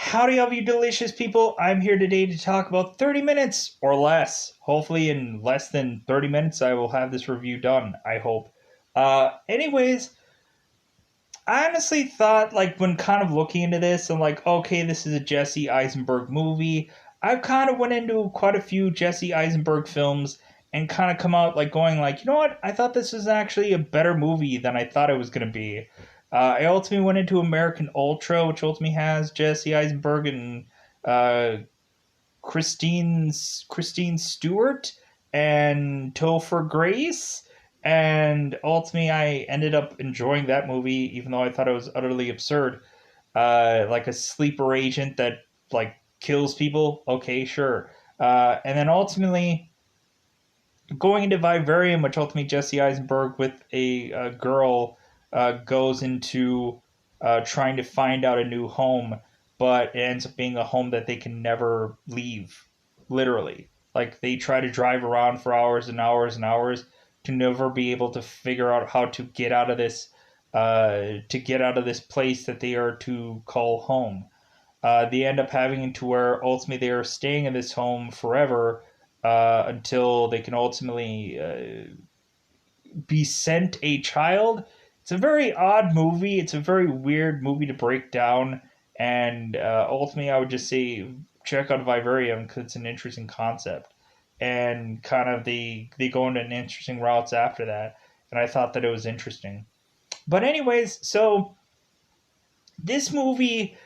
Howdy, all you delicious people. I'm here today to talk about 30 minutes or less. Hopefully, in less than 30 minutes, I will have this review done. I hope. Anyways, I honestly thought, like, when kind of looking into this, I'm like, okay, this is a Jesse Eisenberg movie. I've kind of went into quite a few Jesse Eisenberg films and kind of come out, like, going, like, you know what? I thought this was actually a better movie than I thought it was going to be. I ultimately went into American Ultra, which ultimately has Jesse Eisenberg and uh, Christine Stewart and Topher Grace, and ultimately I ended up enjoying that movie, even though I thought it was utterly absurd. Like a sleeper agent that like kills people. Okay, sure. And then ultimately going into Vivarium, which ultimately Jesse Eisenberg with a girl goes into trying to find out a new home, but it ends up being a home that they can never leave, literally. Like they try to drive around for hours and hours and hours to never be able to figure out how to get out of this place that they are to call home. They end up having to where ultimately they are staying in this home forever until they can ultimately be sent a child. It's a very odd movie. It's a very weird movie to break down. And ultimately, I would just say check out Vivarium because it's an interesting concept. And kind of they go into an interesting routes after that. And I thought that it was interesting. But anyways, so this movie,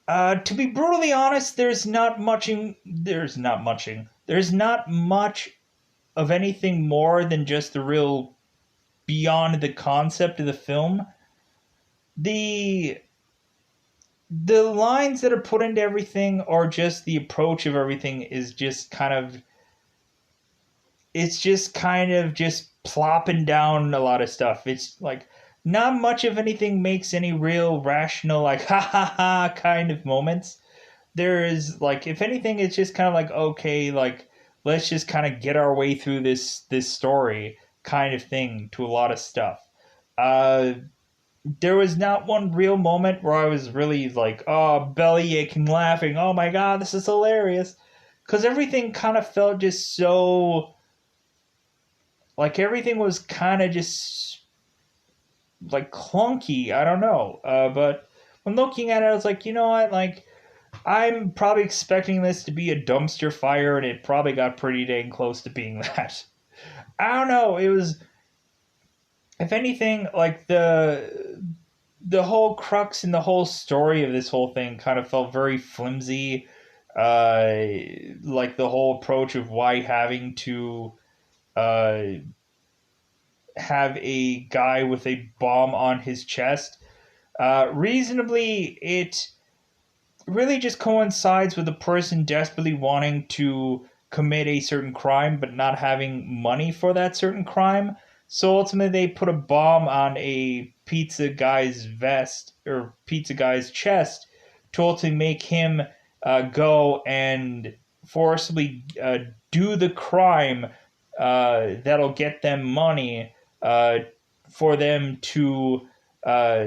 to be brutally honest, there's not much of anything more than just the real beyond the concept of the film. The the lines that are put into everything or just the approach of everything is just kind of it's just kind of just plopping down a lot of stuff. It's like not much of anything makes any real rational like ha ha ha kind of moments. There is like if anything it's just kind of like okay, like let's just kind of get our way through this story kind of thing to a lot of stuff. Uh there was not one real moment where I was really like, oh, belly aching laughing. Oh my god, this is hilarious. Because everything kind of felt just so. Like everything was kind of just like clunky. I don't know. But when looking at it, I was like, you know what? Like, I'm probably expecting this to be a dumpster fire, and it probably got pretty dang close to being that. I don't know. It was, if anything, like the whole crux and the whole story of this whole thing kind of felt very flimsy. Uh, like the whole approach of why having to uh, have a guy with a bomb on his chest. Reasonably, it really just coincides with a person desperately wanting to commit a certain crime but not having money for that certain crime. So ultimately, they put a bomb on a pizza guy's vest or pizza guy's chest to ultimately make him go and forcibly do the crime that'll get them money uh, for them to uh,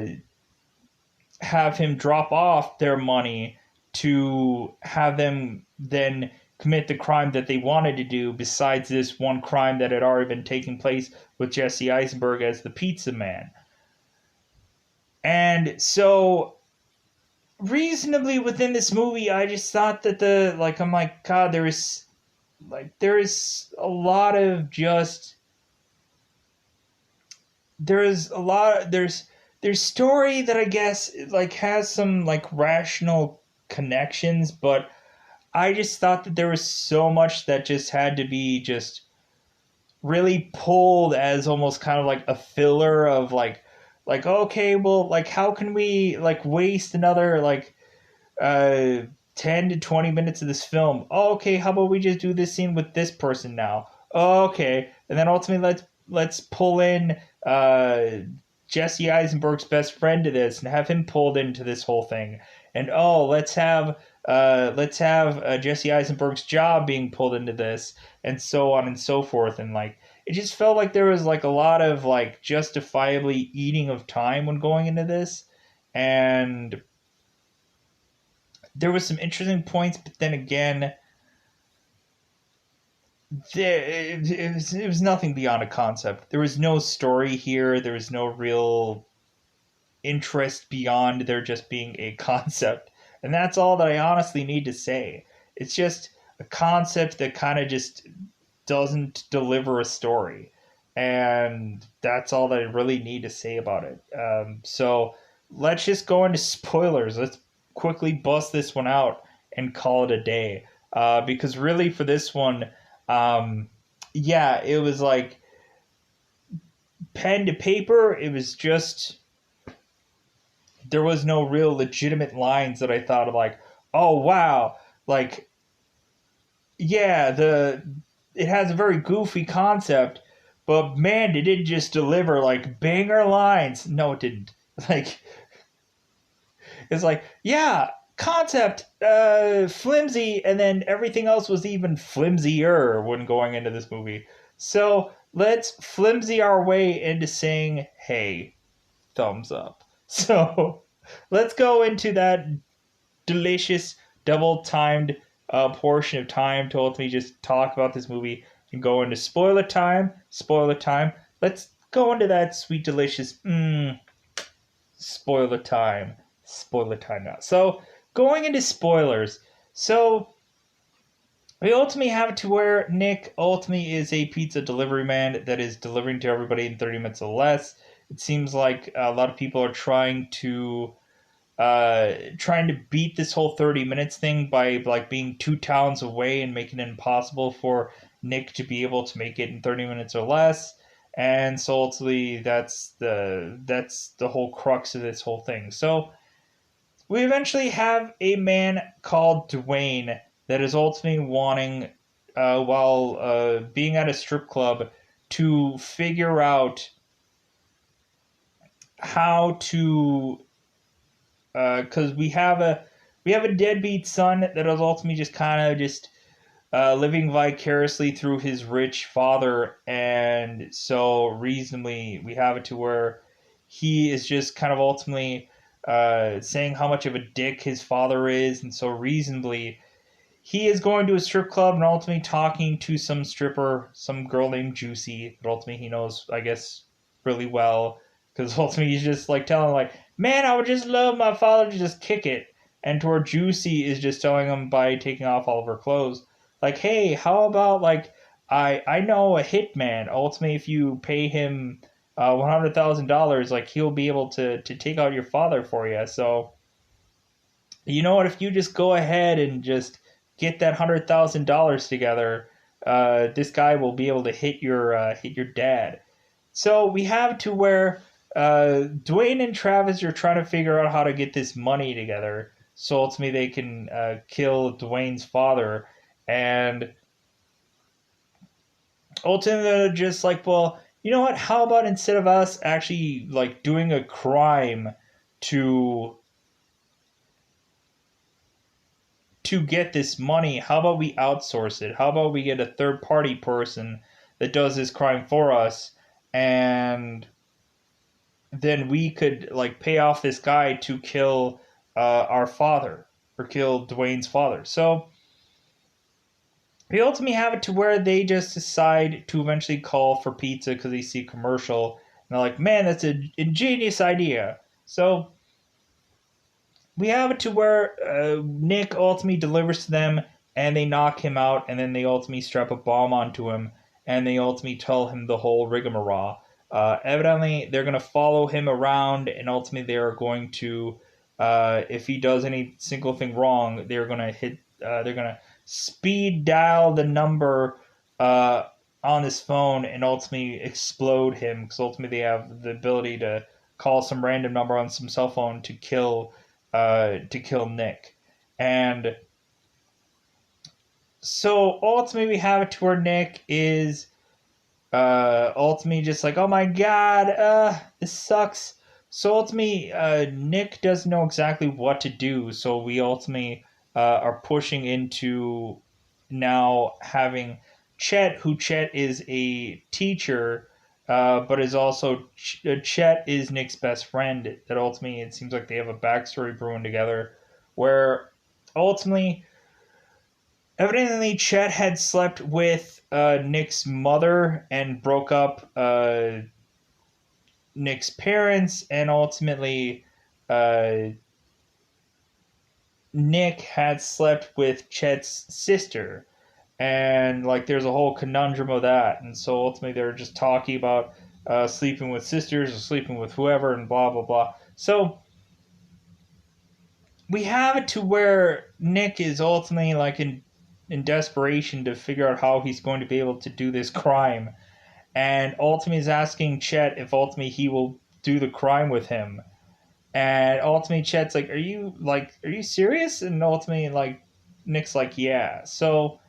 have him drop off their money to have them then commit the crime that they wanted to do besides this one crime that had already been taking place with Jesse Eisenberg as the pizza man. And so reasonably within this movie I just thought that I'm like god there is a lot of just there's story that I guess like has some like rational connections, but I just thought that there was so much that just had to be just really pulled as almost kind of like a filler of like okay, well like how can we like waste another like uh 10 to 20 minutes of this film. Oh, okay, how about we just do this scene with this person now? Oh, okay. And then ultimately let's pull in uh Jesse Eisenberg's best friend to this and have him pulled into this whole thing. And oh, let's have Jesse Eisenberg's job being pulled into this and so on and so forth and like it just felt like there was like a lot of like justifiably eating of time when going into this and there was some interesting points, but then again, it was nothing beyond a concept. There was no story here. There was no real interest beyond there just being a concept. And that's all that I honestly need to say. It's just a concept that kind of just doesn't deliver a story. And that's all that I really need to say about it. So let's just go into spoilers. Let's quickly bust this one out and call it a day. Because really, for this one, um, yeah, it was like pen to paper. It was just there was no real legitimate lines that I thought of like, oh wow, like yeah, the it has a very goofy concept, but man, did it just deliver like banger lines. No, it didn't. Like it's like, yeah, concept flimsy, and then everything else was even flimsier when going into this movie. So let's flimsy our way into saying, hey, thumbs up. So let's go into that delicious double timed portion of time to ultimately just talk about this movie and go into spoiler time. Spoiler time. Let's go into that sweet, delicious spoiler time. Spoiler time now. So going into spoilers. So we ultimately have it to where Nick ultimately is a pizza delivery man that is delivering to everybody in 30 minutes or less. It seems like a lot of people are trying to beat this whole 30 minutes thing by like being two towns away and making it impossible for Nick to be able to make it in 30 minutes or less. And so ultimately that's the whole crux of this whole thing. So we eventually have a man called Dwayne that is ultimately wanting while being at a strip club to figure out how to because we have a deadbeat son that is ultimately just kind of just living vicariously through his rich father, and so reasonably we have it to where he is just kind of ultimately saying how much of a dick his father is, and so reasonably he is going to a strip club and ultimately talking to some stripper, some girl named Juicy, that ultimately he knows, I guess, really well. Because ultimately he's just like telling like, man, I would just love my father to just kick it. And to where Juicy is just telling him by taking off all of her clothes, like, hey, how about like I know a hitman. Ultimately, if you pay him $100,000, like he'll be able to take out your father for you. So you know what? If you just go ahead and just get that $100,000 together, this guy will be able to hit your dad. So we have to where Dwayne and Travis are trying to figure out how to get this money together. So ultimately they can kill Dwayne's father, and ultimately they're just like, well, you know what? How about instead of us actually like doing a crime to get this money, how about we outsource it? How about we get a third party person that does this crime for us, and then we could like pay off this guy to kill our father or kill Dwayne's father. So we ultimately have it to where they just decide to eventually call for pizza because they see a commercial and they're like, man, that's an ingenious idea. So we have it to where Nick ultimately delivers to them and they knock him out, and then they ultimately strap a bomb onto him and they ultimately tell him the whole rigmarole. Evidently, they're going to follow him around, and ultimately, they are going to, if he does any single thing wrong, they're going to speed dial the number on his phone and ultimately explode him, because ultimately they have the ability to call some random number on some cell phone to kill Nick. And so ultimately we have it to where Nick is ultimately just like, oh my god, this sucks. So ultimately, Nick doesn't know exactly what to do. So we ultimately are pushing into now having Chet is a teacher, but is also Chet is Nick's best friend. That ultimately it seems like they have a backstory brewing together, where ultimately, evidently, Chet had slept with Nick's mother and broke up Nick's parents, and ultimately, uh, Nick had slept with Chet's sister. And like, there's a whole conundrum of that, and so ultimately, they're just talking about sleeping with sisters or sleeping with whoever, and blah blah blah. So we have it to where Nick is ultimately like in desperation to figure out how he's going to be able to do this crime, and ultimately is asking Chet if ultimately he will do the crime with him. And ultimately Chet's like, are you serious? And ultimately like Nick's like, yeah. So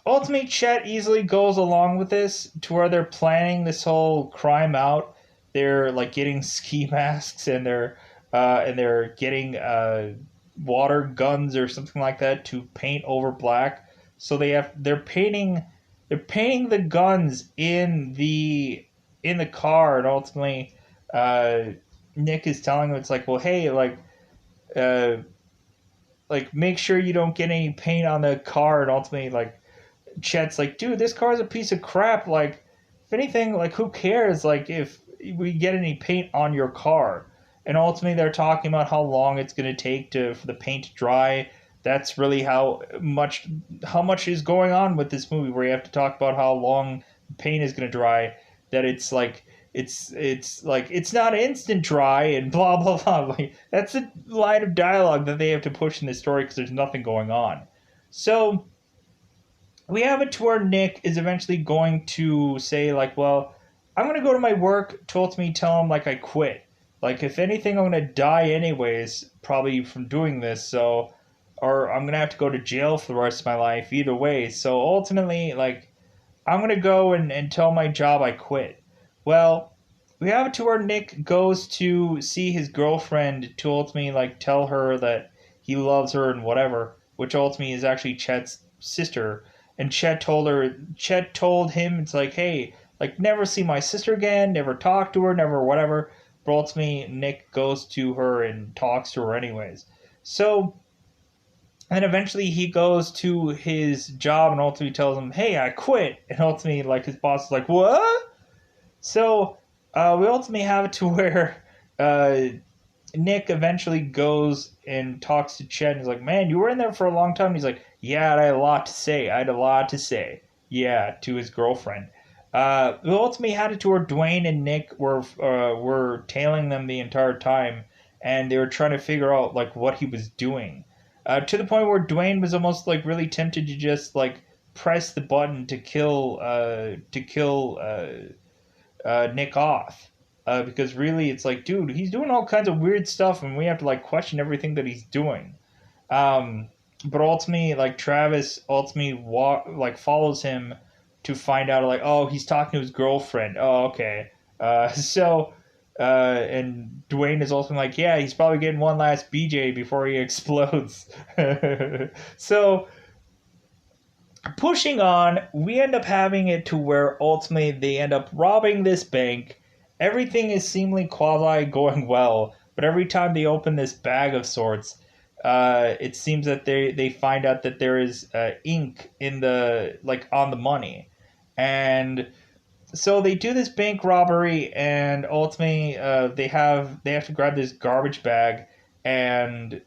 ultimately Chet easily goes along with this to where they're planning this whole crime out. They're like getting ski masks, and they're getting water guns or something like that to paint over black. So they're painting the guns in the car, and ultimately uh, Nick is telling him, it's like, well, hey, uh, like make sure you don't get any paint on the car, and ultimately like Chet's like, dude, this car's a piece of crap. Like, if anything, like, who cares? Like, if we get any paint on your car. And ultimately, they're talking about how long it's going to take for the paint to dry. That's really how much is going on with this movie, where you have to talk about how long the paint is going to dry. That it's like it's not instant dry and blah blah blah. Like, that's a line of dialogue that they have to push in this story because there's nothing going on. So we have it to where Nick is eventually going to say, like, well, I'm going to go to my work, told me, tell him, like, I quit. Like, if anything, I'm going to die anyways, probably from doing this, so, or I'm going to have to go to jail for the rest of my life, either way. So ultimately, like, I'm going to go and tell my job I quit. Well, we have it to where Nick goes to see his girlfriend to ultimately, like, tell her that he loves her and whatever, which ultimately is actually Chet's sister. And Chet told him, it's like, hey, like, never see my sister again, never talk to her, never whatever. But ultimately, Nick goes to her and talks to her anyways. So, and eventually he goes to his job and ultimately tells him, hey, I quit. And ultimately, like, his boss is like, what? So, we ultimately have it to where uh, Nick eventually goes and talks to Chet and he's like, man, you were in there for a long time. And he's like, yeah, I had a lot to say. I had a lot to say. Yeah, to his girlfriend. We ultimately had it to where Dwayne and Nick were tailing them the entire time, and they were trying to figure out like what he was doing. To the point where Dwayne was almost like really tempted to just like press the button to kill Nick off. Because really, it's like, dude, he's doing all kinds of weird stuff, and we have to like question everything that he's doing. Um, but ultimately, like Travis ultimately follows him to find out, like, oh, he's talking to his girlfriend. Oh, okay. And Dwayne is also like, yeah, he's probably getting one last BJ before he explodes. So pushing on, we end up having it to where ultimately they end up robbing this bank. Everything is seemingly quasi going well, but every time they open this bag of sorts, it seems that they find out that there is ink in the like on the money, and so they do this bank robbery, and ultimately they have to grab this garbage bag and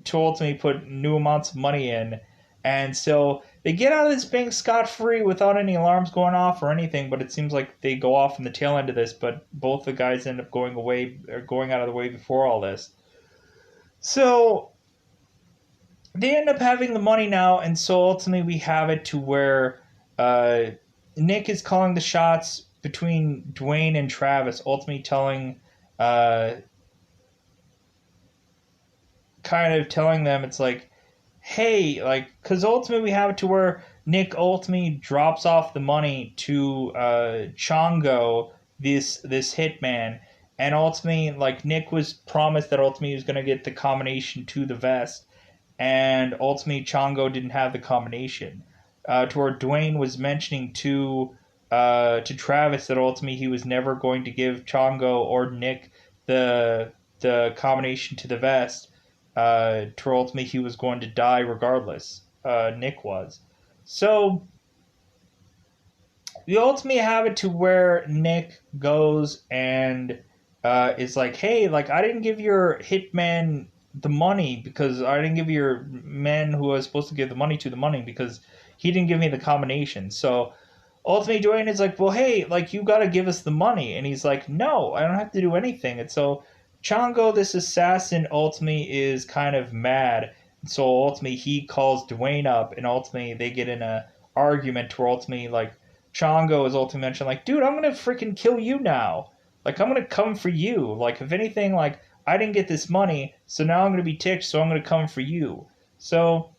to ultimately put new amounts of money in. And so they get out of this bank scot free without any alarms going off or anything, but it seems like they go off in the tail end of this, but both the guys end up going away or going out of the way before all this. So they end up having the money now, and so ultimately we have it to where uh, Nick is calling the shots between Dwayne and Travis, ultimately uh, telling them, it's like, hey, like, because ultimately we have it to where Nick ultimately drops off the money to Chongo, this hitman, and ultimately, like, Nick was promised that ultimately he was going to get the combination to the vest, and ultimately Chongo didn't have the combination. To where Dwayne was mentioning to Travis that ultimately he was never going to give Chongo or Nick the combination to the vest, to ultimately he was going to die regardless. Nick was. So we ultimately have it to where Nick goes and is like, hey, like I didn't give your hitman the money because I didn't give your man who I was supposed to give the money to the money because he didn't give me the combination. So ultimately Dwayne is like, well, hey, like you got to give us the money, and he's like, no, I don't have to do anything. And so Chongo, this assassin, ultimately is kind of mad. And so ultimately he calls Dwayne up, and ultimately they get in a argument where ultimately like Chongo is ultimately mentioned like, dude, I'm gonna freaking kill you now. Like I'm gonna come for you. Like if anything, like I didn't get this money, so now I'm gonna be ticked, so I'm gonna come for you. So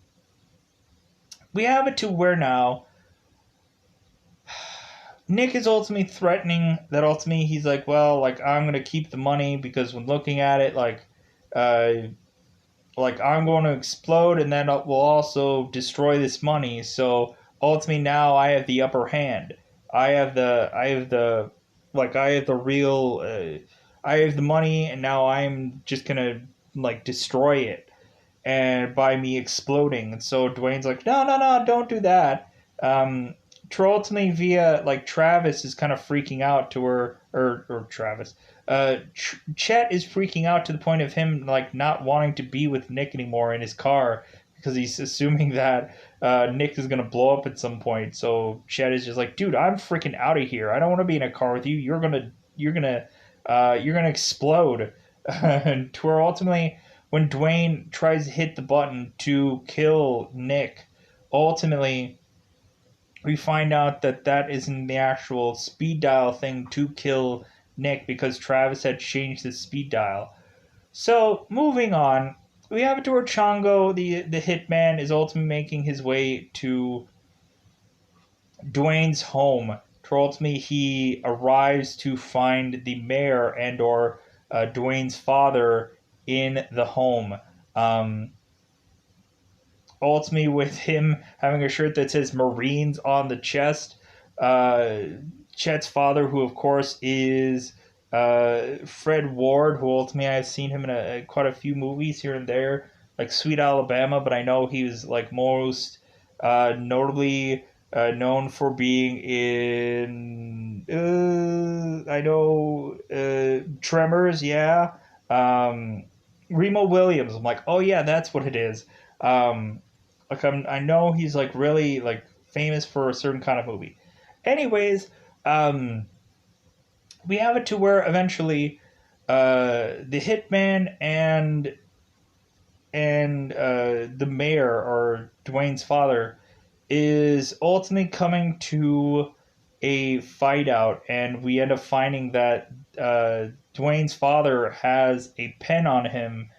we have it to where now Nick is ultimately threatening that ultimately he's like, well, like I'm gonna keep the money because when looking at it, uh, like I'm going to explode and then we'll also destroy this money. So ultimately now I have the upper hand. I have the real, I have the money and now I'm just gonna like destroy it and by me exploding. And so Dwayne's like, no, no, no, don't do that. Ultimately via like Travis is kind of freaking out to her or Travis. Chet is freaking out to the point of him like not wanting to be with Nick anymore in his car because he's assuming that Nick is gonna blow up at some point. So Chet is just like, dude, I'm freaking out of here. I don't want to be in a car with you. You're gonna explode. And to where ultimately when Dwayne tries to hit the button to kill Nick, ultimately we find out that that isn't the actual speed dial thing to kill Nick because Travis had changed the speed dial. So moving on, we have it to where Chongo, the hitman, is ultimately making his way to Dwayne's home. Ultimately, he arrives to find the mayor and or Dwayne's father in the home. Um, Ultimately, with him having a shirt that says Marines on the chest. Uh, Chet's father, who of course is Fred Ward, who ultimately I've seen him in quite a few movies here and there, like Sweet Alabama, but I know he was like most notably known for being in I know Tremors, yeah. Um, Remo Williams. I'm like, oh yeah, that's what it is. Um, I know he's like really like famous for a certain kind of movie. Anyways, um, we have it to where eventually the hitman and the mayor or Dwayne's father is ultimately coming to a fight out, and we end up finding that Dwayne's father has a pen on him,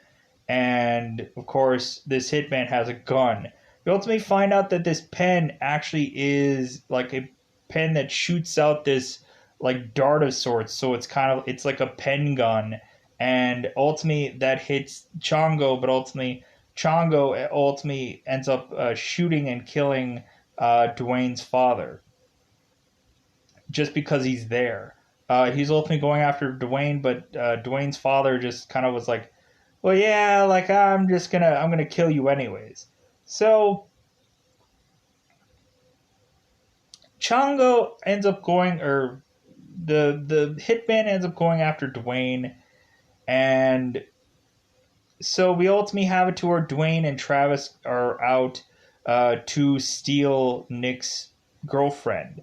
and of course, this hitman has a gun. We ultimately find out that this pen actually is like a pen that shoots out this like dart of sorts. So it's like a pen gun, and ultimately that hits Chongo, but ultimately Chongo ultimately ends up shooting and killing Dwayne's father just because he's there. He's ultimately going after Dwayne, but Dwayne's father just kind of was like, well, yeah, like I'm gonna kill you anyways. So Chongo ends up going, or the hitman ends up going after Dwayne, and so we ultimately have it to where Dwayne and Travis are out to steal Nick's girlfriend.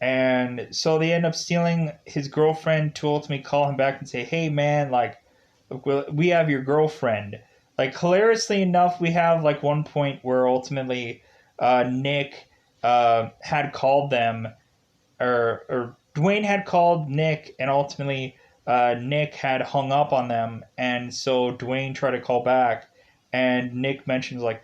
And so they end up stealing his girlfriend to ultimately call him back and say, hey man, like, look, we have your girlfriend. Like, hilariously enough, we have like one point where ultimately Nick had called them, or Dwayne had called Nick, and ultimately Nick had hung up on them, and so Dwayne tried to call back, and Nick mentions like,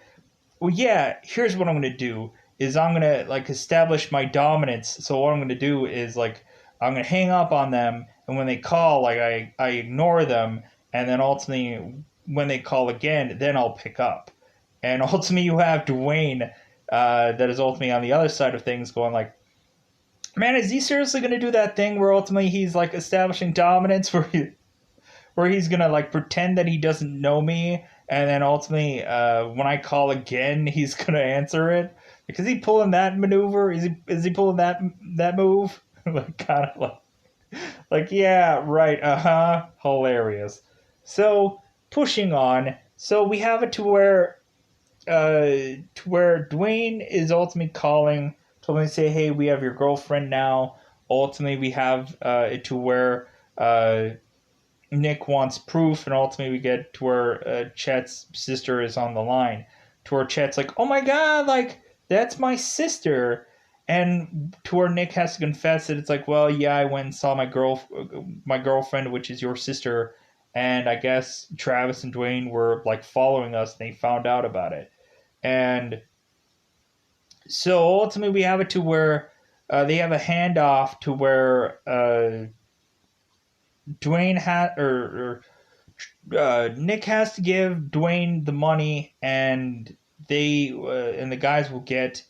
"Well, yeah, here's what I'm gonna do is I'm gonna like establish my dominance. So what I'm gonna do is like I'm gonna hang up on them, and when they call, like I ignore them, and then ultimately when they call again, then I'll pick up." And ultimately you have Dwayne that is ultimately on the other side of things going like, man, is he seriously going to do that thing where ultimately he's like establishing dominance where he's gonna like pretend that he doesn't know me, and then ultimately, when I call again, he's gonna answer it. Like, is he pulling that maneuver? Is he pulling that move? Like, kind of like yeah, right, hilarious. So pushing on, so we have it to where Dwayne is ultimately calling to ultimately say, hey, we have your girlfriend now. Ultimately, we have it to where Nick wants proof, and ultimately we get to where Chet's sister is on the line. To where Chet's like, oh my god, like, that's my sister. And to where Nick has to confess that it's like, well, yeah, I went and saw my girlfriend, which is your sister, and I guess Travis and Dwayne were like following us, and they found out about it. And so ultimately, we have it to where they have a handoff to where Dwayne had or Nick has to give Dwayne the money, and the guys will get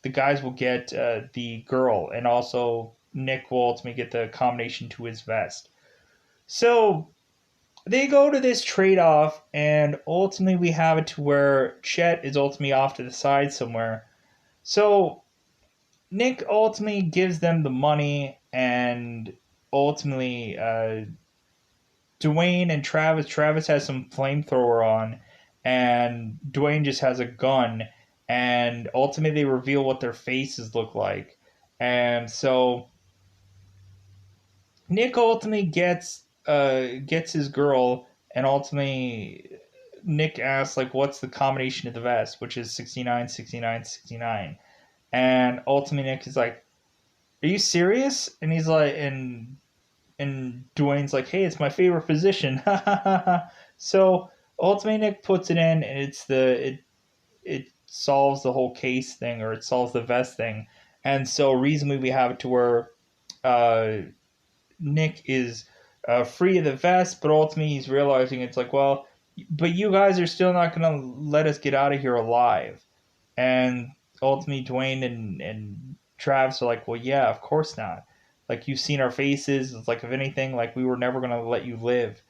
the girl, and also Nick will ultimately get the combination to his vest. So they go to this trade off, and ultimately we have it to where Chet is ultimately off to the side somewhere. So Nick ultimately gives them the money, and ultimately Dwayne and Travis has some flamethrower on, and Dwayne just has a gun, and ultimately they reveal what their faces look like. And so Nick ultimately gets his girl, and ultimately Nick asks like, what's the combination of the vest, which is 69, 69, 69. And ultimately Nick is like, are you serious? And he's like, and Dwayne's like, hey, it's my favorite position. So ultimately Nick puts it in, and it solves the whole case thing, or it solves the vest thing. And so reasonably we have it to where uh, Nick is free of the vest, but ultimately he's realizing it's like, well, but you guys are still not going to let us get out of here alive. And ultimately Dwayne and Travis are like, well, yeah, of course not. Like, you've seen our faces. It's like, if anything, like, we were never going to let you live.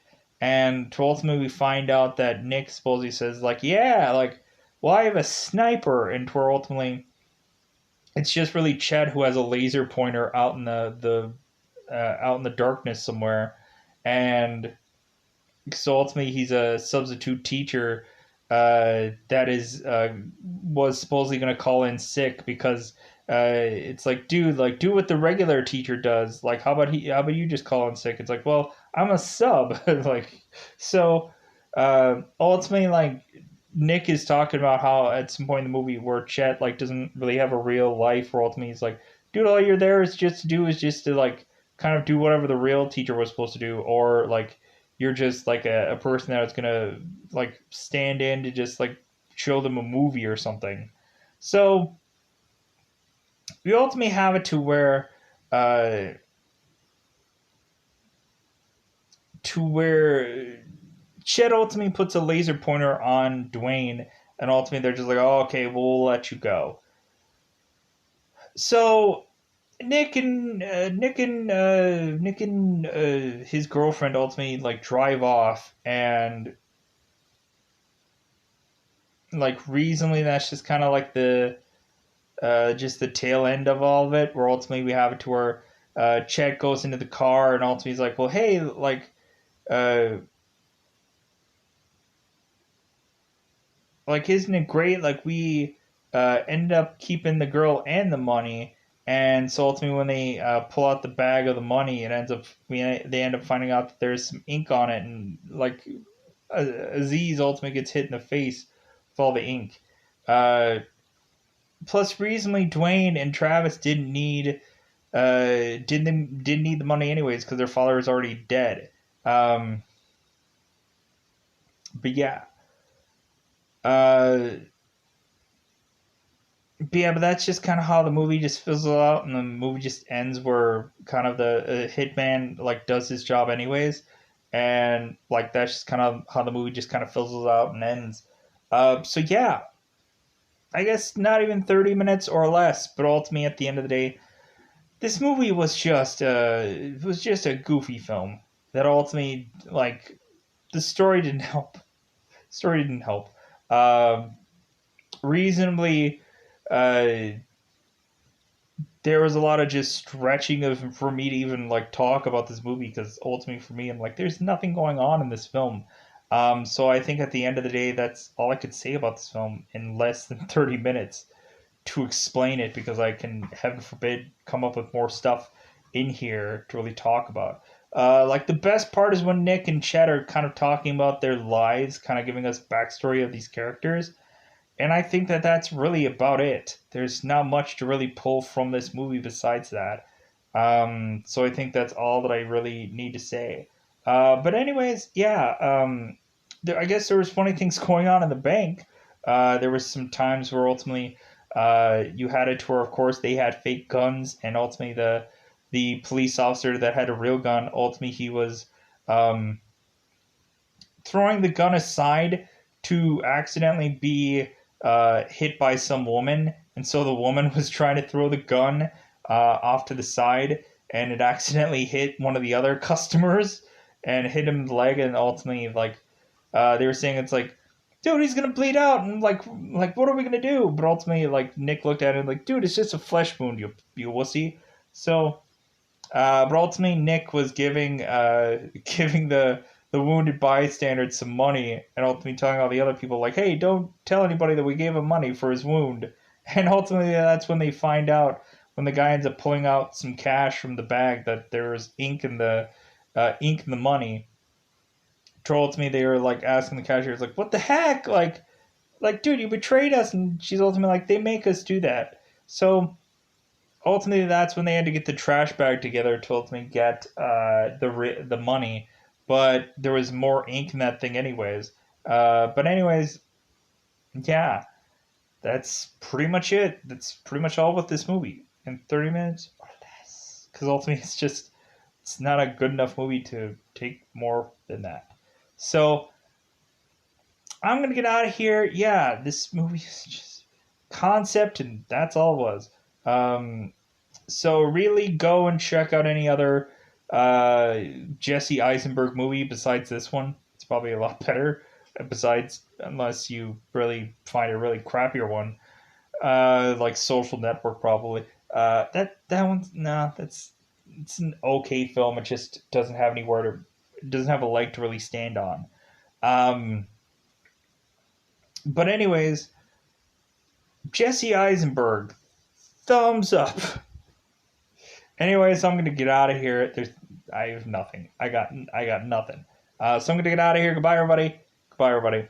And to ultimately we find out that Nick supposedly says, like, yeah, like, well, I have a sniper. And to where ultimately it's just really Chet who has a laser pointer out in the darkness somewhere. And so ultimately he's a substitute teacher that is was supposedly going to call in sick because it's like, dude, like, do what the regular teacher does. Like, how about you just call in sick? It's like, well, I'm a sub. Like, so ultimately, like, Nick is talking about how at some point in the movie where Chet like doesn't really have a real life, where ultimately he's like, dude, all you're there is just to like kind of do whatever the real teacher was supposed to do, or like you're just like a person that's gonna like stand in to just like show them a movie or something. So we ultimately have it uh to where Chet ultimately puts a laser pointer on Dwayne, and ultimately they're just like, oh, okay, we'll let you go. So Nick and his girlfriend ultimately like drive off, and like reasonably that's just kind of like the just the tail end of all of it, where ultimately we have it to where Chet goes into the car, and ultimately he's like, well, hey, uh like, isn't it great, like, we ended up keeping the girl and the money. And so ultimately when they pull out the bag of the money, it ends up they end up finding out that there's some ink on it, and like Aziz ultimately gets hit in the face with all the ink. uh Plus reasonably Dwayne and Travis didn't need the money anyways, because their father is already dead. um but yeah. uh but that's just kind of how the movie just fizzles out, and the movie just ends where kind of the hitman like does his job anyways, and like that's just kind of how the movie just kind of fizzles out and ends. So yeah, I guess not even 30 minutes or less, but ultimately at the end of the day, this movie was just it was just a goofy film. that ultimately, like, the story didn't help. Story didn't help. Um, Reasonably, uh, there was a lot of just stretching of for me to even like talk about this movie because ultimately for me I'm like there's nothing going on in this film. So I think at the end of the day that's all I could say about this film in less than 30 minutes to explain it because I can heaven forbid come up with more stuff in here to really talk about. Like the best part is when Nick and Chet are kind of talking about their lives, kind of giving us backstory of these characters, and I think that that's really about it. There's not much to really pull from this movie besides that. So I think that's all that I really need to say. But anyways, yeah. I guess there was funny things going on in the bank. There was some times where ultimately you had it to where, of course, they had fake guns, and ultimately the police officer that had a real gun, ultimately he was um, throwing the gun aside to accidentally be hit by some woman, and so the woman was trying to throw the gun off to the side, and it accidentally hit one of the other customers and hit him in the leg, and ultimately, like, they were saying it's like, dude, he's gonna bleed out, and like, what are we gonna do? But ultimately, like, Nick looked at it like, dude, it's just a flesh wound, you wussy. So but ultimately, Nick was giving giving the wounded bystander some money, and ultimately telling all the other people like, "Hey, don't tell anybody that we gave him money for his wound." And ultimately, that's when they find out when the guy ends up pulling out some cash from the bag that there's ink in the money. Told me they were like asking the cashiers like, "What the heck?" Like, dude, you betrayed us, and she's ultimately like, "They make us do that." So ultimately that's when they had to get the trash bag together to ultimately get the money. But there was more ink in that thing anyways. But anyways, yeah, that's pretty much it. That's pretty much all with this movie in 30 minutes or less. Because ultimately it's not a good enough movie to take more than that. So I'm gonna get out of here. Yeah, this movie is just concept, and that's all it was. So really go and check out any other uh, Jesse Eisenberg movie besides this one. It's probably a lot better. Besides, unless you really find a really crappier one, like Social Network, probably. That one's no, that's it's an okay film. It just doesn't have anywhere to, it doesn't have a leg to really stand on. Um, but anyways, Jesse Eisenberg, thumbs up. Anyways, I'm gonna get out of here. I have nothing. I got nothing. So I'm gonna get out of here. Goodbye, everybody. Goodbye, everybody.